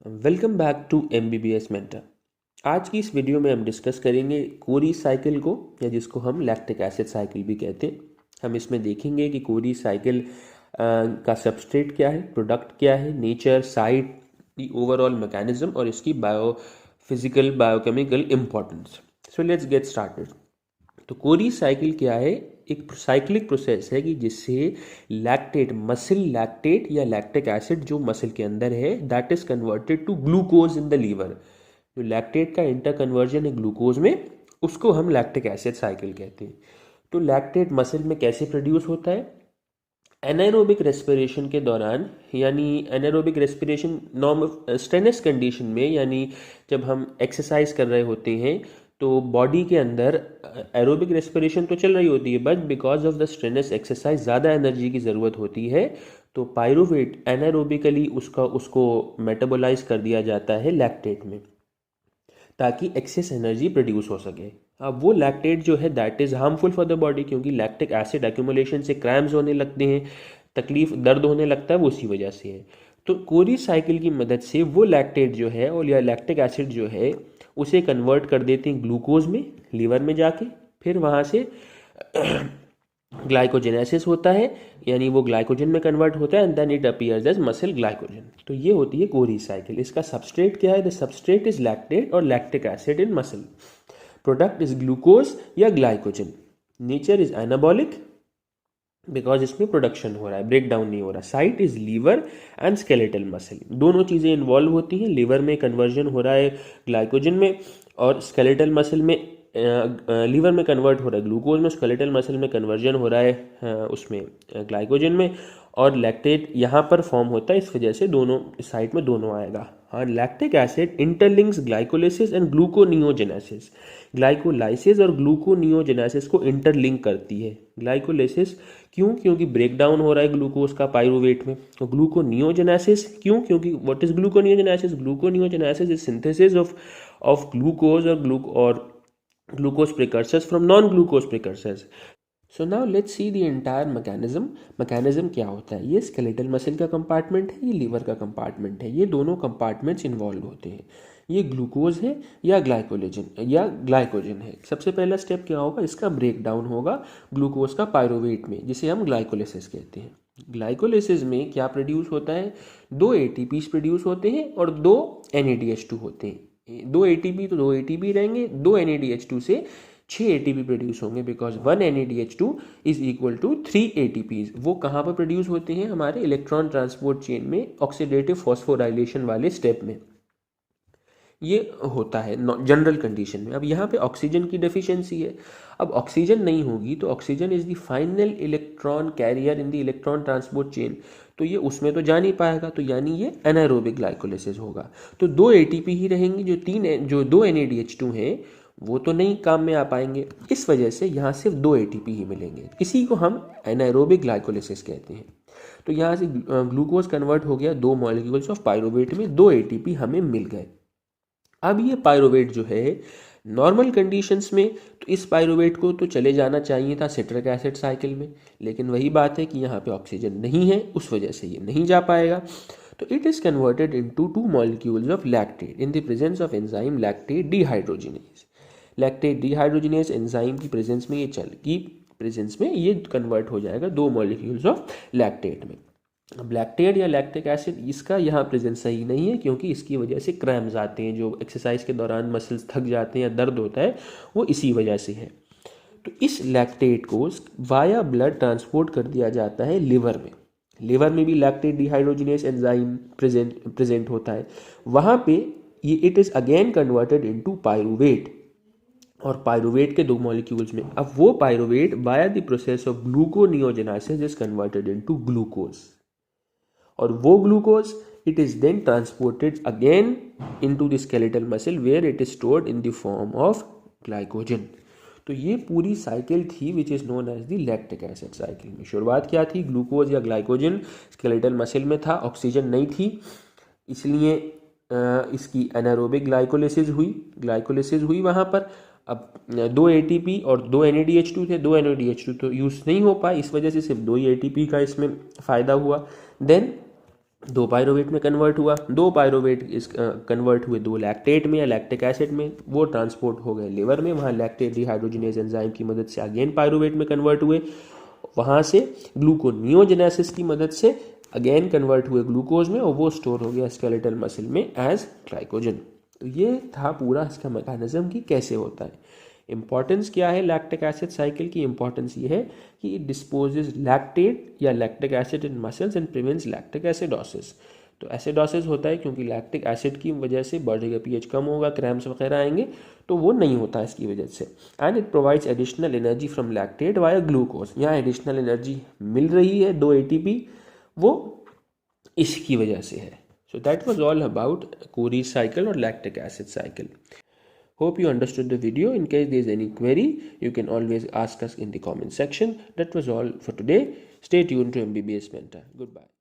Welcome back to MBBS mentor. आज की इस वीडियो में हम डिस्कस करेंगे कोरी साइकिल को, या जिसको हम लैक्टिक एसिड साइकिल भी कहते हैं। हम इसमें देखेंगे कि कोरी साइकिल का सबस्ट्रेट क्या है, प्रोडक्ट क्या है, nature, site, the overall mechanism और इसकी biophysical biochemical importance. So let's get started. तो कोरी साइकिल क्या है? एक साइक्लिक प्रोसेस है कि जिससे लैक्टेट, मसल लैक्टेट या लैक्टिक एसिड जो मसल के अंदर है, that is converted to glucose in the liver. जो लैक्टेट का इंटर कन्वर्जन है ग्लूकोज में, उसको हम लैक्टिक एसिड साइकिल कहते हैं। तो लैक्टेट मसल में कैसे प्रोड्यूस होता है? एनारोबिक रेस्पिरेशन के दौरान, यानी anaerobic respiration normal strenuous condition में, यानी जब हम एक्सरसाइज कर रहे होते हैं तो बॉडी के अंदर एरोबिक रेस्पिरेशन तो चल रही होती है, but because of the strenuous exercise ज़्यादा एनर्जी की ज़रूरत होती है, तो पायरुवेट एनारोबिकली उसको मेटाबोलाइज कर दिया जाता है लैक्टेट में, ताकि एक्सेस एनर्जी प्रोड्यूस हो सके। अब वो लैक्टेट जो है that is harmful for the body, क्योंकि लैक्टिक एसिड एक्यूमुलेशन से क्रैम्स होने लगते हैं, तकलीफ, दर्द होने लगता है, वो उसी वजह से है। तो कोरी साइकिल की मदद से वो लैक्टेट जो है और या लैक्टिक एसिड जो है उसे कन्वर्ट कर देते हैं ग्लूकोज में, लीवर में जाके, फिर वहाँ से ग्लाइकोजेनेसिस होता है, यानी वो ग्लाइकोजन में कन्वर्ट होता है, and then it appears as muscle glycogen. तो ये होती है कोरी साइकिल। इसका सबस्ट्रेट क्या है? द सबस्ट्रेट इज लैक्टेट और lactic acid in muscle. Product is glucose या glycogen. Nature is anabolic because इसमें प्रोडक्शन हो रहा है, ब्रेक डाउन नहीं हो रहा। Site is liver and skeletal muscle. दोनों चीज़ें इन्वॉल्व होती हैं। लीवर में कन्वर्जन हो रहा है ग्लाइकोजन में, और स्केलेटल मसल में लीवर में कन्वर्ट हो रहा है ग्लूकोज में, स्केलेटल मसल में कन्वर्जन हो रहा है उसमें ग्लाइकोजन में, और लैक्टेट यहाँ पर फॉर्म होता है। इस वजह से दोनों साइड में दोनों आएगा। हाँ, lactic acid interlinks glycolysis and gluconeogenesis. Glycolysis और ग्लूकोनियोजेनेसिस को इंटरलिंक करती है। ग्लाइकोलिसिस क्यों? क्योंकि ब्रेक डाउन हो रहा है ग्लूकोज का पायरुवेट में। तो ग्लूकोनियोजेनेसिस क्यों? क्योंकि what is gluconeogenesis? Gluconeogenesis is synthesis of glucose और glucose precursors from non-glucose precursors. So now let's see the entire mechanism. mechanism क्या होता है? ये skeletal muscle का कंपार्टमेंट है, ये लीवर का कंपार्टमेंट है, ये दोनों कंपार्टमेंट्स इन्वॉल्व होते हैं। ये ग्लूकोज है या ग्लाइकोजन है। सबसे पहला स्टेप क्या होगा? इसका ब्रेक डाउन होगा ग्लूकोज का पायरुवेट में, जिसे हम ग्लाइकोलिसिस कहते हैं। ग्लाइकोलिसिस में क्या प्रोड्यूस होता है? 2 ATPs प्रोड्यूस होते हैं और 2 NADH2 होते हैं। 2 ATP तो 2 ATP रहेंगे, 2 NADH2 से 6 ATP प्रोड्यूस होंगे, because 1 NADH2 is equal to 3 ATPs। वो कहाँ पर प्रोड्यूस होते हैं? हमारे इलेक्ट्रॉन ट्रांसपोर्ट चेन में, ऑक्सीडेटिव फॉस्फोराइलेशन वाले स्टेप में ये होता है जनरल कंडीशन में। अब यहाँ पे ऑक्सीजन की डेफिशिएंसी है। अब ऑक्सीजन नहीं होगी तो oxygen is the final electron carrier in the electron transport chain, तो ये उसमें तो जा नहीं पाएगा, तो यानी ये एनारोबिक ग्लाइकोलिसिस होगा। तो 2 ATP ही रहेंगी, जो 2 NADH2 हैं वो तो नहीं काम में आ पाएंगे। इस वजह से यहाँ सिर्फ 2 ATP ही मिलेंगे। इसी को हम एनारोबिक ग्लाइकोलिसिस कहते हैं। तो यहाँ से ग्लूकोज कन्वर्ट हो गया 2 मॉलिक्यूल्स ऑफ पायरुवेट में, 2 ATP हमें मिल गए। अब ये पायरुवेट जो है नॉर्मल कंडीशंस में, तो इस पायरुवेट को तो चले जाना चाहिए था सिट्रिक एसिड साइकिल में, लेकिन वही बात है कि यहाँ पे ऑक्सीजन नहीं है, उस वजह से ये नहीं जा पाएगा। तो it is converted into 2 molecules of lactate in the presence of enzyme lactate dehydrogenase. Lactate dehydrogenase enzyme की प्रेजेंस में ये कन्वर्ट हो जाएगा 2 मॉलिक्यूल्स ऑफ लैक्टेट में। अब लैक्टेट या लैक्टिक एसिड, इसका यहाँ प्रेजेंस सही नहीं है, क्योंकि इसकी वजह से क्रैम्स आते हैं, जो एक्सरसाइज के दौरान मसल्स थक जाते हैं या दर्द होता है, वो इसी वजह से है। तो इस लैक्टेट को वाया ब्लड ट्रांसपोर्ट कर दिया जाता है लिवर में। लिवर में भी लैक्टेट डिहाइड्रोजिनेज एंजाइम प्रेजेंट होता है। वहाँ पे ये it is again converted into pyruvate, और पायरुवेट के 2 मॉलिक्यूल्स में अब वो pyruvate via the process of gluconeogenesis is converted into glucose, और वो glucose it is then transported again into the skeletal muscle where it is stored in the form of glycogen. तो ये पूरी cycle थी which is known as the lactic acid cycle में। शुरुआत क्या थी? ग्लूकोज या ग्लाइकोजन स्केलेटल मसल में था, ऑक्सीजन नहीं थी, इसलिए इसकी एनारोबिक ग्लाइकोलिसिस हुई वहाँ पर। अब 2 ATP और 2 NADH2 थे, 2 NADH2 तो यूज़ नहीं हो पाए, इस वजह से सिर्फ 2 ही ATP का इसमें फ़ायदा हुआ। देन 2 पायरोवेट में कन्वर्ट हुआ, 2 पायरोवेट इस कन्वर्ट हुए 2 लैक्टेट में या लैक्टिक एसिड में, वो ट्रांसपोर्ट हो गए लिवर में, वहाँ लैक्टेट डिहाइड्रोजिनेज एंजाइम की मदद से अगेन पायरोवेट में कन्वर्ट हुए, वहाँ से ग्लूकोनियोजेनेसिस की मदद से अगेन कन्वर्ट हुए ग्लूकोज में और वो स्टोर हो गया स्केलेटल मसल में एज ग्लाइकोजन। तो ये था पूरा इसका मैकेनिज्म कि कैसे होता है। इंपॉर्टेंस क्या है लैक्टिक एसिड साइकिल की? इंपॉर्टेंस ये है कि इट डिस्पोजेस लैक्टेट या lactic acid in muscles and prevents lactic acidosis. तो एसिडोसिस होता है क्योंकि लैक्टिक एसिड की वजह से बॉडी का पीएच कम होगा, क्रैम्प्स वगैरह आएंगे, तो वो नहीं होता है इसकी वजह से। And it provides additional energy from lactate via glucose. यहाँ एडिशनल एनर्जी मिल रही है 2 ATP, वो इसकी वजह से है। So that was all about Curie cycle or lactic acid cycle. Hope you understood the video. In case there is any query, you can always ask us in the comment section. That was all for today. Stay tuned to MBBS Mentor. Goodbye.